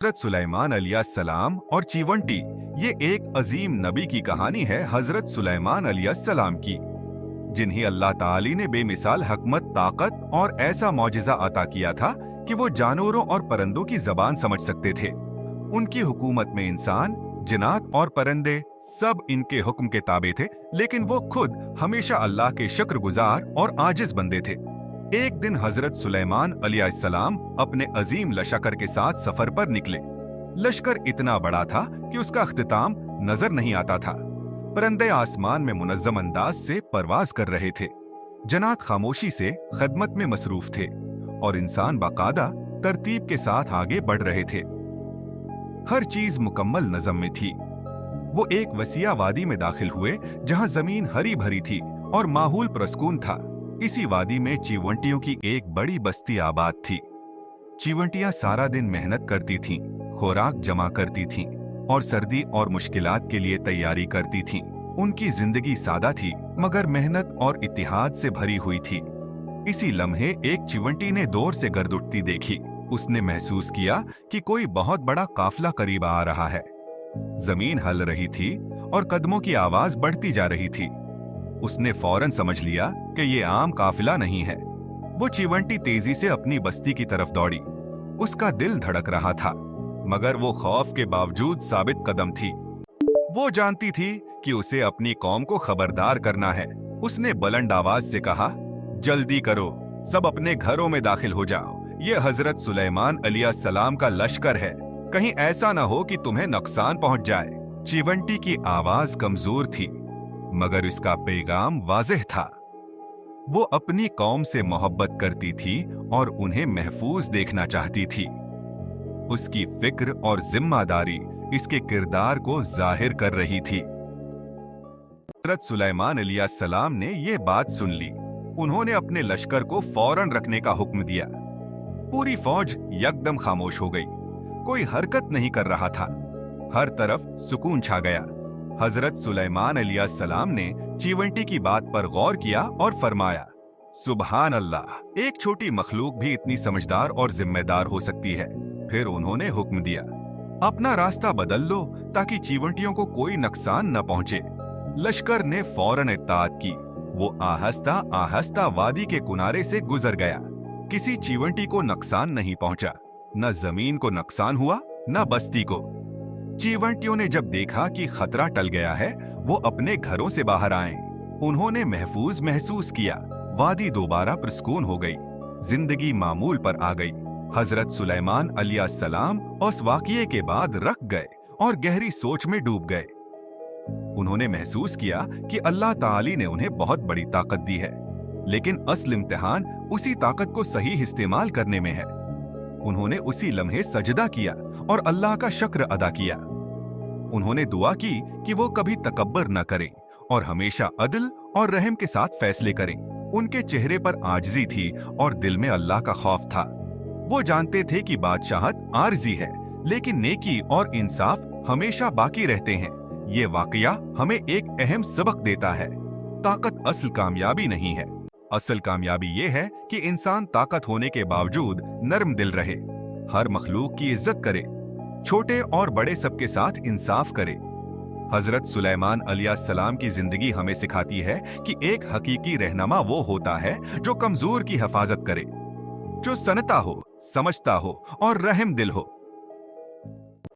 हजरत सुलेमान अलैहिस्सलाम और चीवंटी, ये एक अजीम नबी की कहानी है हजरत सुलेमान अलैहिस्सलाम की, जिन्हें अल्लाह ताली ने बेमिसाल हकमत, ताकत और ऐसा मौजिज़ा अता किया था कि वो जानवरों और परंदों की जबान समझ सकते थे। उनकी हुकूमत में इंसान, जिन्नात और परिंदे सब इनके हुक्म के ताबे थे, लेकिन वो खुद हमेशा अल्लाह के शुक्रगुजार और आजिज बंदे थे। एक दिन हजरत सुलेमान अलैहिस्सलाम अपने अजीम लश्कर के साथ सफर पर निकले। लश्कर इतना बड़ा था कि उसका अख्तिताम नजर नहीं आता था। परिंदे आसमान में मुनज़्ज़म अंदाज से परवाज कर रहे थे, जन्नात खामोशी से खदमत में मसरूफ थे और इंसान बाकायदा तरतीब के साथ आगे बढ़ रहे थे। हर चीज मुकम्मल नज़म में थी। वो एक वसीया वादी में दाखिल हुए जहां जमीन हरी भरी थी और माहौल पुरस्कून था। इसी वादी में चीवंटियों की एक बड़ी बस्ती आबाद थी। चीवंटियां सारा दिन मेहनत करती थीं, खुराक जमा करती थीं और सर्दी और मुश्किलात के लिए तैयारी करती थीं। उनकी जिंदगी सादा थी मगर मेहनत और इत्तिहाद से भरी हुई थी। इसी लम्हे एक चीवंटी ने दूर से गर्द उठती देखी। उसने महसूस किया कि कोई बहुत बड़ा काफिला करीब आ रहा है। जमीन हल रही थी और कदमों की आवाज बढ़ती जा रही थी। उसने फौरन समझ लिया कि ये आम काफिला नहीं है। वो चीवंटी तेजी से अपनी बस्ती की तरफ दौड़ी। उसका दिल धड़क रहा था, मगर वो खौफ के बावजूद साबित कदम थी। वो जानती थी कि उसे अपनी कौम को खबरदार करना है। उसने बुलंद आवाज से कहा, जल्दी करो, सब अपने घरों में दाखिल हो जाओ। ये हजरत सुलेमान अलैहिस्सलाम का लश्कर है, कहीं ऐसा ना हो कि तुम्हें नुकसान पहुंच जाए। चीवंटी की आवाज कमजोर थी, मगर इसका पैगाम वाज़ेह था। वो अपनी कौम से मोहब्बत करती थी और उन्हें महफूज देखना चाहती थी। उसकी फिक्र और जिम्मेदारी इसके किरदार को जाहिर कर रही थी। हज़रत सुलेमान अलैहिस्सलाम ने यह बात सुन ली। उन्होंने अपने लश्कर को फौरन रखने का हुक्म दिया। पूरी फौज यकदम खामोश हो गई। कोई हरकत नहीं कर रहा था। हर तरफ सुकून छा गया। हजरत सुलेमान अलैहिस्सलाम ने चीवंटी की बात पर गौर किया और फरमाया, सुबहान अल्लाह, एक छोटी मखलूक भी इतनी समझदार और जिम्मेदार हो सकती है। फिर उन्होंने हुक्म दिया, अपना रास्ता बदल लो ताकि चीवंटियों को कोई नुकसान न पहुंचे। लश्कर ने फौरन इत्ताअत की। वो आहिस्ता आहिस्ता वादी के किनारे से गुजर गया। किसी चीवंटी को नुकसान नहीं पहुंचा, न जमीन को नुकसान हुआ न बस्ती को। चीवंटियों ने जब देखा कि खतरा टल गया है, वो अपने घरों से बाहर आए। उन्होंने महफूज महसूस किया। वादी दोबारा पुरस्कून हो गई, जिंदगी मामूल पर आ गई। हजरत सुलेमान अलैहिस्सलाम उस वाक़ये के बाद रख गए और गहरी सोच में डूब गए। उन्होंने महसूस किया कि अल्लाह ताली ने उन्हें बहुत बड़ी ताकत दी है, लेकिन असल इम्तिहान उसी ताकत को सही इस्तेमाल करने में है। उन्होंने उसी लम्हे सजदा किया और अल्लाह का शुक्र अदा किया। उन्होंने दुआ की कि वो कभी तकब्बर न करें और हमेशा अदल और रहम के साथ फैसले करें। उनके चेहरे पर आजिज़ी थी और दिल में अल्लाह का खौफ था। वो जानते थे कि बादशाहत आर्जी है, लेकिन नेकी और इंसाफ हमेशा बाकी रहते हैं। ये वाकया हमें एक अहम सबक देता है। ताकत असल कामयाबी नहीं है। असल कामयाबी ये है कि इंसान ताकत होने के बावजूद नर्म दिल रहे, हर मखलूक की इज्जत करे, छोटे और बड़े सबके साथ इंसाफ करे। हजरत सुलेमान अलैहिस्सलाम की जिंदगी हमें सिखाती है कि एक हकीकी रहनुमा वो होता है जो कमजोर की हिफाजत करे, जो सनता हो, समझता हो और रहम दिल हो।